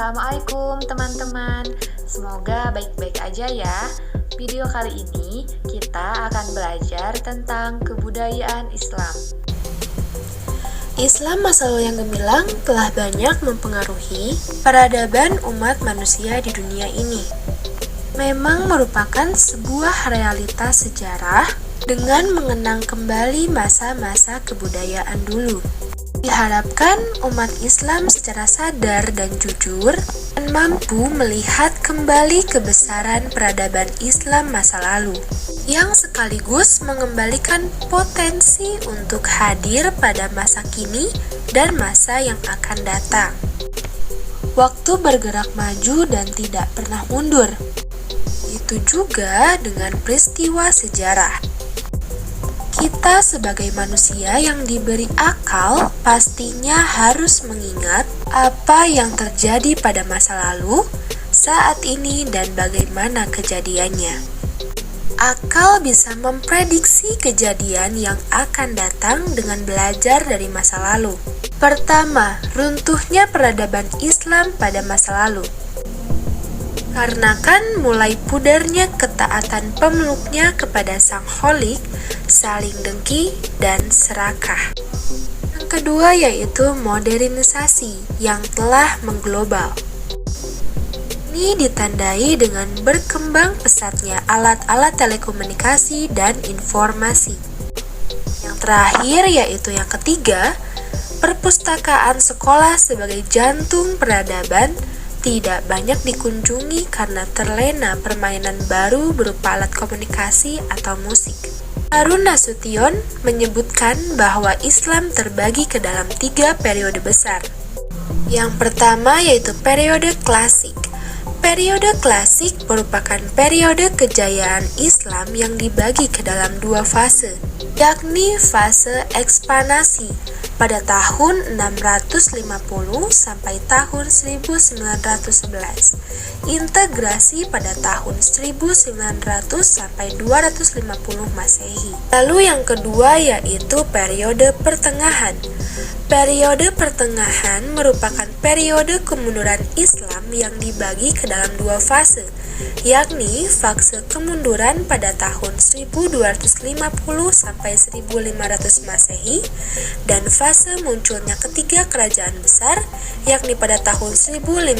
Assalamualaikum teman-teman. Semoga baik-baik aja ya. Video kali ini kita akan belajar tentang kebudayaan Islam. Islam masa lalu yang gemilang telah banyak mempengaruhi peradaban umat manusia di dunia ini. Memang merupakan sebuah realitas sejarah dengan mengenang kembali masa-masa kebudayaan dulu. Diharapkan umat Islam secara sadar dan jujur dan mampu melihat kembali kebesaran peradaban Islam masa lalu, yang sekaligus mengembalikan potensi untuk hadir pada masa kini dan masa yang akan datang. Waktu bergerak maju dan tidak pernah mundur. Itu juga dengan peristiwa sejarah. Kita sebagai manusia yang diberi akal pastinya harus mengingat apa yang terjadi pada masa lalu, saat ini, dan bagaimana kejadiannya. Akal bisa memprediksi kejadian yang akan datang dengan belajar dari masa lalu. Pertama, runtuhnya peradaban Islam pada masa lalu. Karena kan mulai pudarnya ketaatan pemeluknya kepada Sang Kholik, saling dengki dan serakah. Yang kedua yaitu modernisasi yang telah mengglobal. Ini ditandai dengan berkembang pesatnya alat-alat telekomunikasi dan informasi. Yang terakhir yaitu yang ketiga, perpustakaan sekolah sebagai jantung peradaban tidak banyak dikunjungi karena terlena permainan baru berupa alat komunikasi atau musik. Harun Nasution menyebutkan bahwa Islam terbagi ke dalam 3 periode besar. Yang pertama yaitu periode klasik. Periode klasik merupakan periode kejayaan Islam yang dibagi ke dalam 2 fase, yakni fase ekspansi pada tahun 650 sampai tahun 1911, integrasi pada tahun 1900 sampai 250 Masehi. Lalu yang kedua yaitu periode pertengahan. Periode pertengahan merupakan periode kemunduran Islam yang dibagi ke dalam 2 fase, yakni fase kemunduran pada tahun 1250 sampai 1500 Masehi dan fase munculnya ketiga kerajaan besar, yakni pada tahun 1500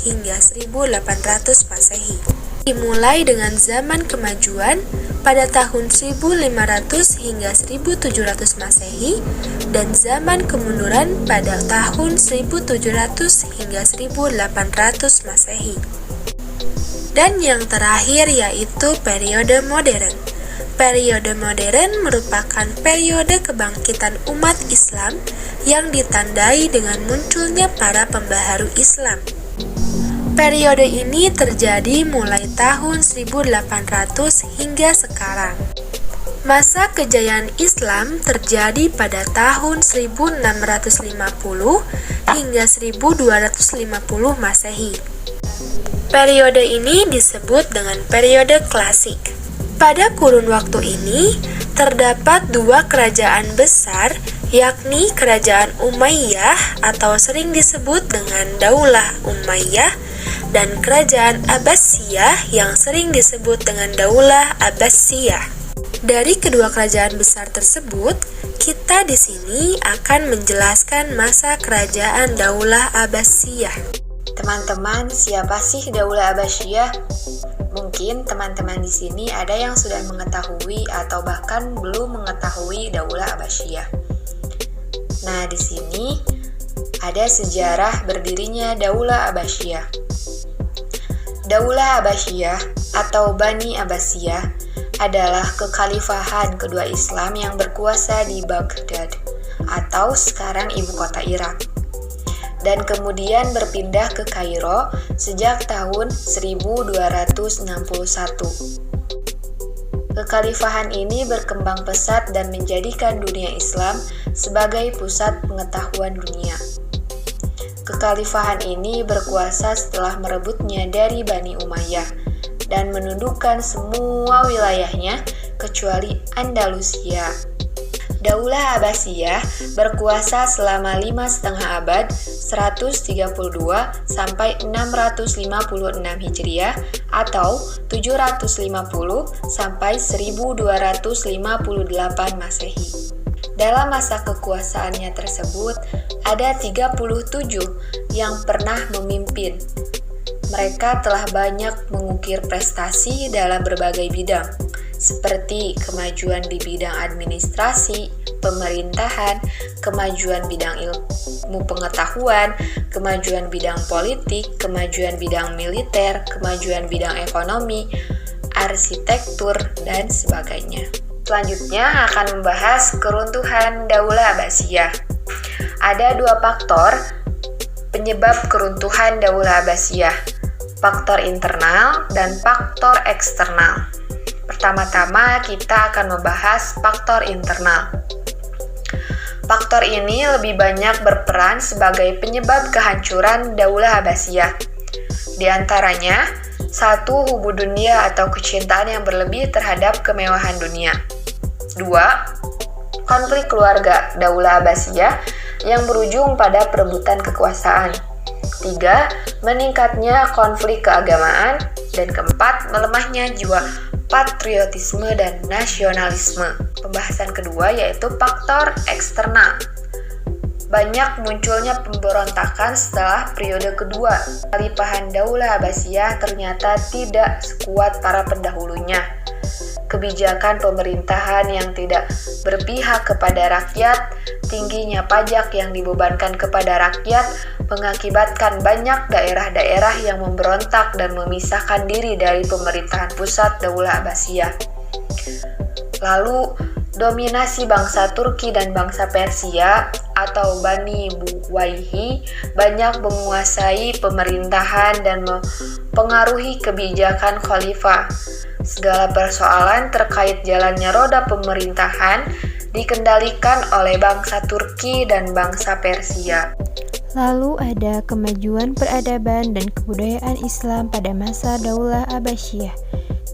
hingga 1800 Masehi. Dimulai dengan zaman kemajuan pada tahun 1500 hingga 1700 Masehi dan zaman kemunduran pada tahun 1700 hingga 1800 Masehi. Dan yang terakhir yaitu periode modern. Periode modern merupakan periode kebangkitan umat Islam yang ditandai dengan munculnya para pembaharu Islam. Periode ini terjadi mulai tahun 1800 hingga sekarang. Masa kejayaan Islam terjadi pada tahun 1650 hingga 1250 Masehi. Periode ini disebut dengan periode klasik. Pada kurun waktu ini, terdapat 2 kerajaan besar, yakni Kerajaan Umayyah atau sering disebut dengan Daulah Umayyah, dan Kerajaan Abbasiyah yang sering disebut dengan Daulah Abbasiyah. Dari kedua kerajaan besar tersebut, kita di sini akan menjelaskan masa kerajaan Daulah Abbasiyah. Teman-teman, siapa sih Daulah Abbasiyah? Mungkin teman-teman di sini ada yang sudah mengetahui atau bahkan belum mengetahui Daulah Abbasiyah. Nah, di sini ada sejarah berdirinya Daulah Abbasiyah. Daulah Abbasiyah atau Bani Abbasiyah adalah kekhalifahan kedua Islam yang berkuasa di Baghdad atau sekarang ibu kota Irak, dan kemudian berpindah ke Kairo sejak tahun 1261. Kekhalifahan ini berkembang pesat dan menjadikan dunia Islam sebagai pusat pengetahuan dunia. Kekhalifahan ini berkuasa setelah merebutnya dari Bani Umayyah dan menundukkan semua wilayahnya kecuali Andalusia. Daulah Abbasiyah berkuasa selama 5,5 abad 132 sampai 656 Hijriah atau 750 sampai 1258 Masehi. Dalam masa kekuasaannya tersebut, ada 37 yang pernah memimpin. Mereka telah banyak mengukir prestasi dalam berbagai bidang, seperti kemajuan di bidang administrasi, pemerintahan, kemajuan bidang ilmu pengetahuan, kemajuan bidang politik, kemajuan bidang militer, kemajuan bidang ekonomi, arsitektur, dan sebagainya. Selanjutnya akan membahas keruntuhan Daulah Abbasiyah. Ada dua faktor penyebab keruntuhan Daulah Abbasiyah, faktor internal dan faktor eksternal. Pertama-tama kita akan membahas faktor internal. Faktor ini lebih banyak berperan sebagai penyebab kehancuran Daulah Abbasiyah. Di antaranya, 1. Hubu dunia atau kecintaan yang berlebih terhadap kemewahan dunia. 2. Konflik keluarga Daulah Abbasiyah yang berujung pada perebutan kekuasaan. 3. Meningkatnya konflik keagamaan. Dan keempat, melemahnya jiwa patriotisme dan nasionalisme. Pembahasan kedua yaitu faktor eksternal. Banyak munculnya pemberontakan setelah periode kedua. Khalifahan Daulah Abbasiyah ternyata tidak sekuat para pendahulunya. Kebijakan pemerintahan yang tidak berpihak kepada rakyat, tingginya pajak yang dibebankan kepada rakyat, mengakibatkan banyak daerah-daerah yang memberontak dan memisahkan diri dari pemerintahan pusat Daulah Abbasiyah. Lalu, dominasi bangsa Turki dan bangsa Persia atau Bani Buwayhi banyak menguasai pemerintahan dan mempengaruhi kebijakan khalifah. Segala persoalan terkait jalannya roda pemerintahan dikendalikan oleh bangsa Turki dan bangsa Persia. Lalu ada kemajuan peradaban dan kebudayaan Islam pada masa Daulah Abbasiyah.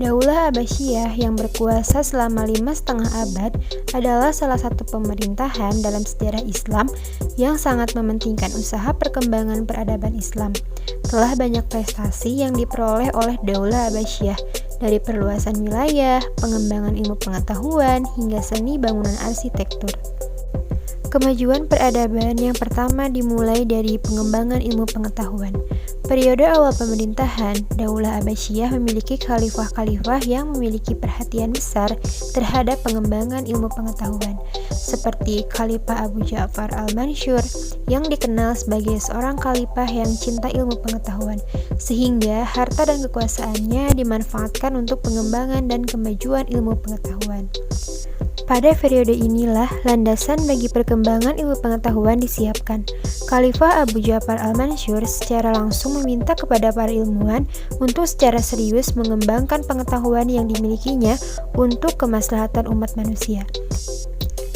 Daulah Abbasiyah yang berkuasa selama 5,5 abad adalah salah satu pemerintahan dalam sejarah Islam yang sangat mementingkan usaha perkembangan peradaban Islam. Telah banyak prestasi yang diperoleh oleh Daulah Abbasiyah, dari perluasan wilayah, pengembangan ilmu pengetahuan, hingga seni bangunan arsitektur. Kemajuan peradaban yang pertama dimulai dari pengembangan ilmu pengetahuan. Periode awal pemerintahan, Daulah Abbasiyah memiliki khalifah-khalifah yang memiliki perhatian besar terhadap pengembangan ilmu pengetahuan, seperti Khalifah Abu Ja'far al-Mansur yang dikenal sebagai seorang khalifah yang cinta ilmu pengetahuan, sehingga harta dan kekuasaannya dimanfaatkan untuk pengembangan dan kemajuan ilmu pengetahuan. Pada periode inilah landasan bagi perkembangan ilmu pengetahuan disiapkan. Khalifah Abu Ja'far al-Mansur secara langsung meminta kepada para ilmuwan untuk secara serius mengembangkan pengetahuan yang dimilikinya untuk kemaslahatan umat manusia.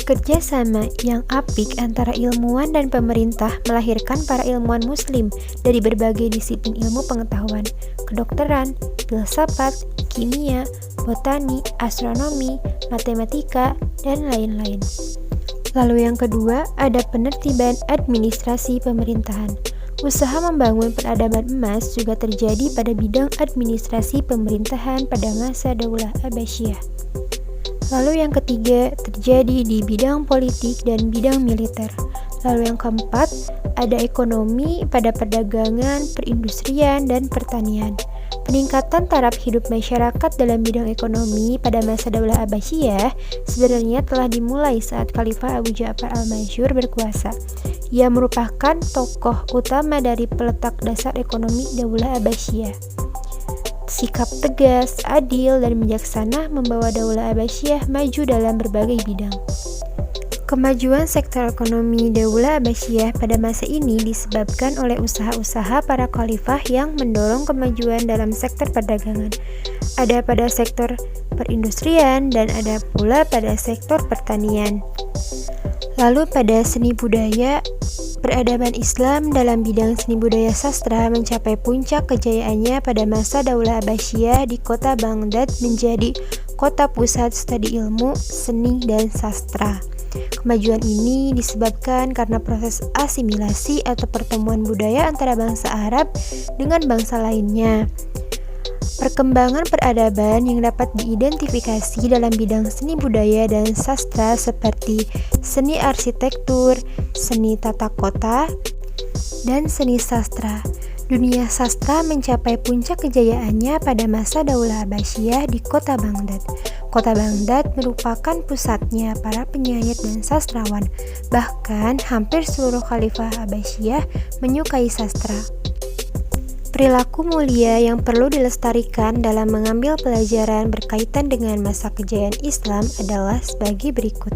Kerjasama yang apik antara ilmuwan dan pemerintah melahirkan para ilmuwan muslim dari berbagai disiplin ilmu pengetahuan, kedokteran, filsafat, kimia, botani, astronomi, matematika, dan lain-lain. Lalu yang kedua, ada penertiban administrasi pemerintahan. Usaha membangun peradaban emas juga terjadi pada bidang administrasi pemerintahan pada masa Daulah Abbasiyah. Lalu yang ketiga, terjadi di bidang politik dan bidang militer. Lalu yang keempat, ada ekonomi pada perdagangan, perindustrian, dan pertanian. Peningkatan taraf hidup masyarakat dalam bidang ekonomi pada masa Daulah Abbasiyah sebenarnya telah dimulai saat Khalifah Abu Ja'far al-Mansur berkuasa. Ia merupakan tokoh utama dari peletak dasar ekonomi Daulah Abbasiyah. Sikap tegas, adil, dan bijaksana membawa Daulah Abbasiyah maju dalam berbagai bidang. Kemajuan sektor ekonomi Daulah Abbasiyah pada masa ini disebabkan oleh usaha-usaha para khalifah yang mendorong kemajuan dalam sektor perdagangan. Ada pada sektor perindustrian dan ada pula pada sektor pertanian. Lalu pada seni budaya, peradaban Islam dalam bidang seni budaya sastra mencapai puncak kejayaannya pada masa Daulah Abbasiyah di kota Baghdad menjadi kota pusat studi ilmu, seni, dan sastra. Kemajuan ini disebabkan karena proses asimilasi atau pertemuan budaya antara bangsa Arab dengan bangsa lainnya. Perkembangan peradaban yang dapat diidentifikasi dalam bidang seni budaya dan sastra seperti seni arsitektur, seni tata kota, dan seni sastra. Dunia sastra mencapai puncak kejayaannya pada masa Daulah Abbasiyah di kota Baghdad. Kota Baghdad merupakan pusatnya para penyair dan sastrawan. Bahkan hampir seluruh khalifah Abbasiyah menyukai sastra. Perilaku mulia yang perlu dilestarikan dalam mengambil pelajaran berkaitan dengan masa kejayaan Islam adalah sebagai berikut.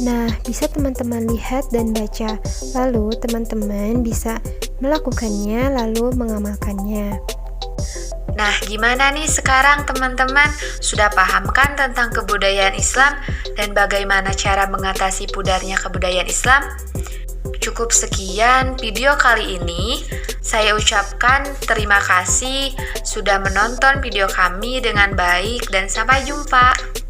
Nah, bisa teman-teman lihat dan baca, lalu teman-teman bisa melakukannya lalu mengamalkannya. Nah, gimana nih sekarang teman-teman? Sudah paham kan tentang kebudayaan Islam dan bagaimana cara mengatasi pudarnya kebudayaan Islam? Cukup sekian video kali ini. Saya ucapkan terima kasih sudah menonton video kami dengan baik dan sampai jumpa.